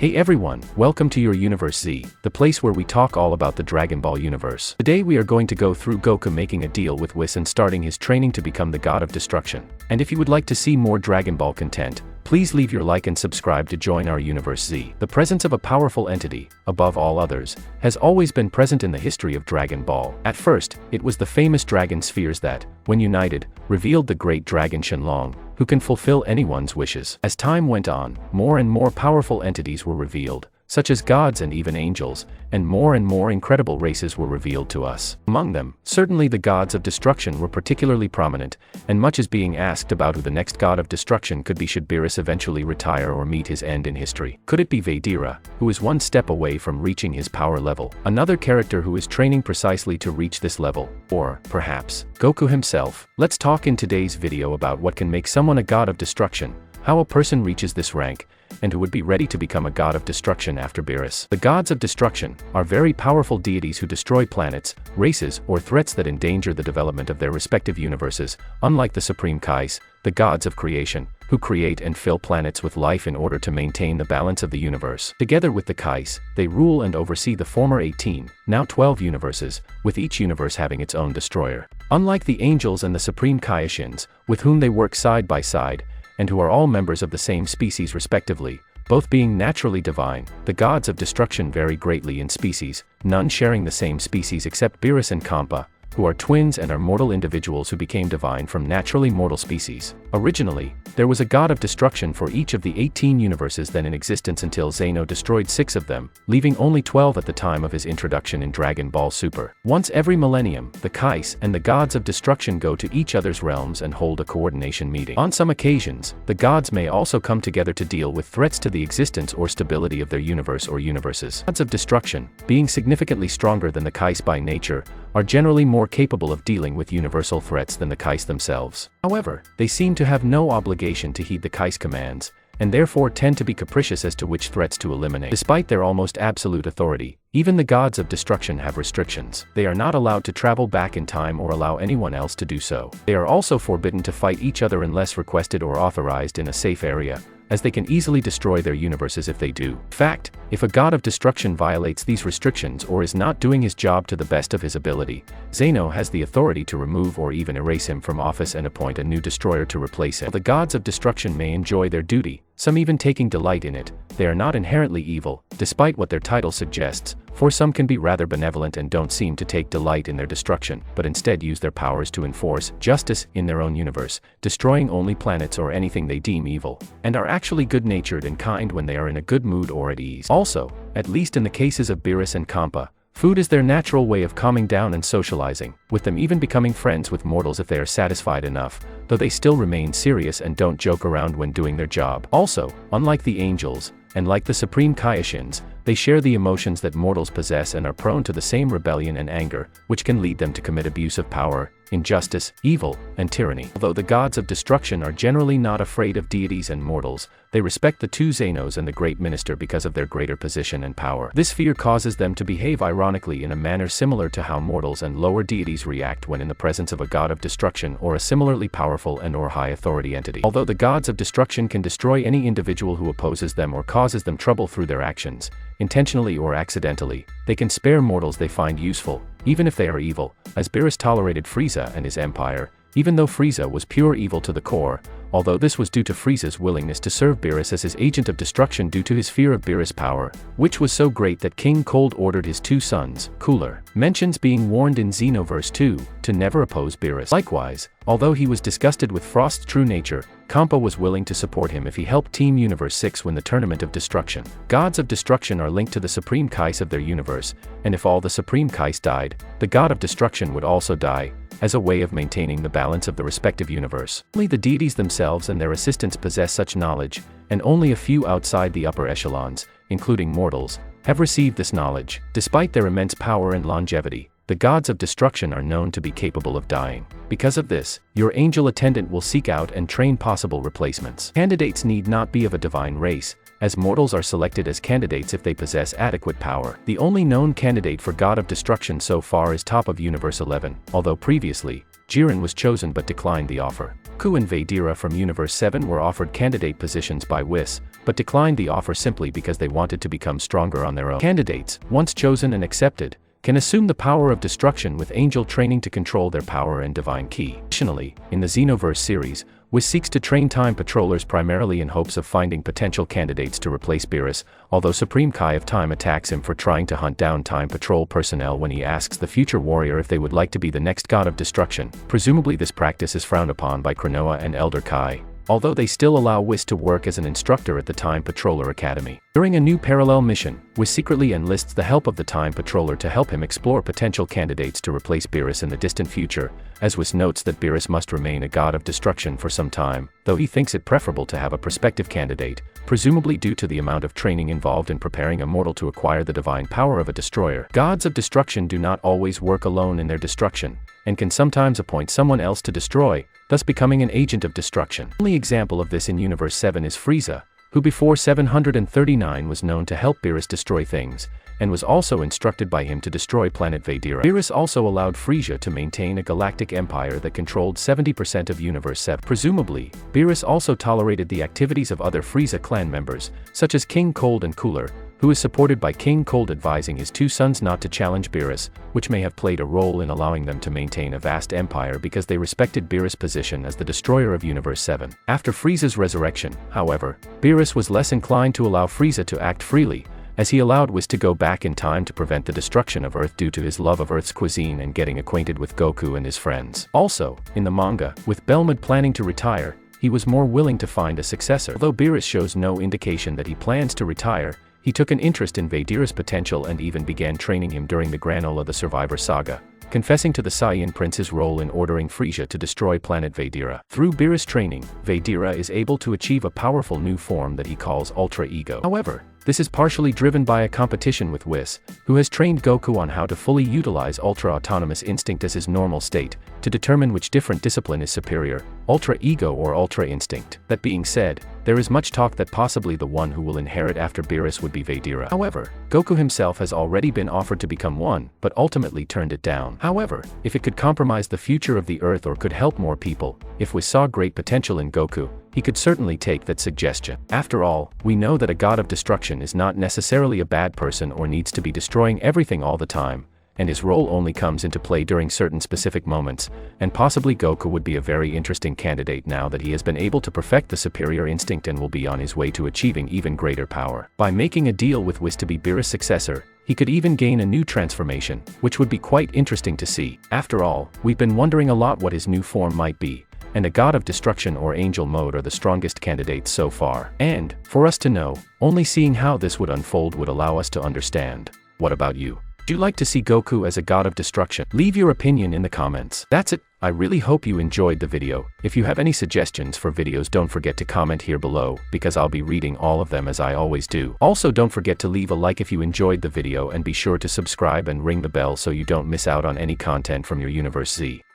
Hey everyone, welcome to your Universe Z, the place where we talk all about the Dragon Ball universe. Today we are going to go through Goku making a deal with Whis and starting his training to become the God of Destruction. And if you would like to see more Dragon Ball content, please leave your like and subscribe to join our Universe Z. The presence of a powerful entity, above all others, has always been present in the history of Dragon Ball. At first, it was the famous dragon spheres that, when united, revealed the great dragon Shenlong, who can fulfill anyone's wishes. As time went on, more and more powerful entities were revealed, such as gods and even angels, and more incredible races were revealed to us. Among them, certainly the gods of destruction were particularly prominent, and much is being asked about who the next god of destruction could be should Beerus eventually retire or meet his end in history. Could it be Vedera, who is one step away from reaching his power level, another character who is training precisely to reach this level, or, perhaps, Goku himself? Let's talk in today's video about what can make someone a god of destruction, how a person reaches this rank, and who would be ready to become a god of destruction after Beerus. The gods of destruction are very powerful deities who destroy planets, races, or threats that endanger the development of their respective universes, unlike the Supreme Kais, the gods of creation, who create and fill planets with life in order to maintain the balance of the universe. Together with the Kais, they rule and oversee the former 18, now 12 universes, with each universe having its own destroyer. Unlike the angels and the Supreme Kaiashins, with whom they work side by side, and who are all members of the same species respectively, both being naturally divine, the gods of destruction vary greatly in species, none sharing the same species except Beerus and Kampa, who are twins and are mortal individuals who became divine from naturally mortal species. Originally, there was a god of destruction for each of the 18 universes then in existence until Zeno destroyed 6 of them, leaving only 12 at the time of his introduction in Dragon Ball Super. Once every millennium, the Kais and the gods of destruction go to each other's realms and hold a coordination meeting. On some occasions, the gods may also come together to deal with threats to the existence or stability of their universe or universes. Gods of destruction, being significantly stronger than the Kais by nature, are generally more capable of dealing with universal threats than the Kais themselves. However, they seem to have no obligation to heed the Kais commands, and therefore tend to be capricious as to which threats to eliminate. Despite their almost absolute authority, even the gods of destruction have restrictions. They are not allowed to travel back in time or allow anyone else to do so. They are also forbidden to fight each other unless requested or authorized in a safe area, as they can easily destroy their universes if they do. In fact, if a god of destruction violates these restrictions or is not doing his job to the best of his ability, Zeno has the authority to remove or even erase him from office and appoint a new destroyer to replace him. While the gods of destruction may enjoy their duty, some even taking delight in it, they are not inherently evil, despite what their title suggests, for some can be rather benevolent and don't seem to take delight in their destruction, but instead use their powers to enforce justice in their own universe, destroying only planets or anything they deem evil, and are actually good-natured and kind when they are in a good mood or at ease. Also, at least in the cases of Beerus and Kampa, food is their natural way of calming down and socializing, with them even becoming friends with mortals if they are satisfied enough, though they still remain serious and don't joke around when doing their job. Also, unlike the angels, and like the Supreme Kaiashins, they share the emotions that mortals possess and are prone to the same rebellion and anger, which can lead them to commit abuse of power, injustice, evil, and tyranny. Although the gods of destruction are generally not afraid of deities and mortals, they respect the two Zenos and the Great Minister because of their greater position and power. This fear causes them to behave ironically in a manner similar to how mortals and lower deities react when in the presence of a god of destruction or a similarly powerful and/or high authority entity. Although the gods of destruction can destroy any individual who opposes them or causes them trouble through their actions, intentionally or accidentally, they can spare mortals they find useful, even if they are evil, as Beerus tolerated Frieza and his empire, even though Frieza was pure evil to the core, although this was due to Frieza's willingness to serve Beerus as his agent of destruction due to his fear of Beerus' power, which was so great that King Cold ordered his 2 sons, Cooler, mentions being warned in Xenoverse 2, to never oppose Beerus. Likewise, although he was disgusted with Frost's true nature, Kampa was willing to support him if he helped Team Universe 6 win the Tournament of Destruction. Gods of destruction are linked to the Supreme Kais of their universe, and if all the Supreme Kais died, the God of Destruction would also die, as a way of maintaining the balance of the respective universe. Only the deities themselves and their assistants possess such knowledge, and only a few outside the upper echelons, including mortals, have received this knowledge. Despite their immense power and longevity, the gods of destruction are known to be capable of dying. Because of this, your angel attendant will seek out and train possible replacements. Candidates need not be of a divine race, as mortals are selected as candidates if they possess adequate power. The only known candidate for God of Destruction so far is Top of Universe 11, although previously, Jiren was chosen but declined the offer. Goku and Veidira from Universe 7 were offered candidate positions by Whis, but declined the offer simply because they wanted to become stronger on their own. Candidates, once chosen and accepted, can assume the power of destruction with angel training to control their power and divine ki. Additionally, in the Xenoverse series, Whis seeks to train time patrollers primarily in hopes of finding potential candidates to replace Beerus, although Supreme Kai of Time attacks him for trying to hunt down time patrol personnel when he asks the future warrior if they would like to be the next god of destruction. Presumably this practice is frowned upon by Cronoa and Elder Kai, although they still allow Whis to work as an instructor at the Time Patroller Academy. During a new parallel mission, Whis secretly enlists the help of the Time Patroller to help him explore potential candidates to replace Beerus in the distant future, as Whis notes that Beerus must remain a god of destruction for some time, though he thinks it preferable to have a prospective candidate, presumably due to the amount of training involved in preparing a mortal to acquire the divine power of a destroyer. Gods of destruction do not always work alone in their destruction, and can sometimes appoint someone else to destroy, thus becoming an agent of destruction. The only example of this in Universe 7 is Frieza, who before 739 was known to help Beerus destroy things, and was also instructed by him to destroy planet Veidira. Beerus also allowed Frieza to maintain a galactic empire that controlled 70% of Universe 7. Presumably, Beerus also tolerated the activities of other Frieza clan members, such as King Cold and Cooler, who is supported by King Cold advising his two sons not to challenge Beerus, which may have played a role in allowing them to maintain a vast empire because they respected Beerus' position as the destroyer of Universe 7. After Frieza's resurrection, however, Beerus was less inclined to allow Frieza to act freely, as he allowed Whis to go back in time to prevent the destruction of Earth due to his love of Earth's cuisine and getting acquainted with Goku and his friends. Also, in the manga, with Belmod planning to retire, he was more willing to find a successor. Although Beerus shows no indication that he plans to retire, he took an interest in Veidira's potential and even began training him during the Granola the Survivor saga, confessing to the Saiyan prince's role in ordering Frieza to destroy planet Veidira. Through Beerus' training, Veidira is able to achieve a powerful new form that he calls Ultra Ego. However, this is partially driven by a competition with Whis, who has trained Goku on how to fully utilize Ultra Autonomous Instinct as his normal state, to determine which different discipline is superior, Ultra Ego or Ultra Instinct. That being said, there is much talk that possibly the one who will inherit after Beerus would be Veidira. However, Goku himself has already been offered to become one, but ultimately turned it down. However, if it could compromise the future of the Earth or could help more people, if Whis saw great potential in Goku, he could certainly take that suggestion. After all, we know that a god of destruction is not necessarily a bad person or needs to be destroying everything all the time, and his role only comes into play during certain specific moments, and possibly Goku would be a very interesting candidate now that he has been able to perfect the superior instinct and will be on his way to achieving even greater power. By making a deal with Whis to be Beerus' successor, he could even gain a new transformation, which would be quite interesting to see. After all, we've been wondering a lot what his new form might be, and a god of destruction or angel mode are the strongest candidates so far. And, for us to know, only seeing how this would unfold would allow us to understand. What about you? Would you like to see Goku as a god of destruction? Leave your opinion in the comments. That's it. I really hope you enjoyed the video. If you have any suggestions for videos, don't forget to comment here below, because I'll be reading all of them as I always do. Also, don't forget to leave a like if you enjoyed the video and be sure to subscribe and ring the bell so you don't miss out on any content from your Universe Z.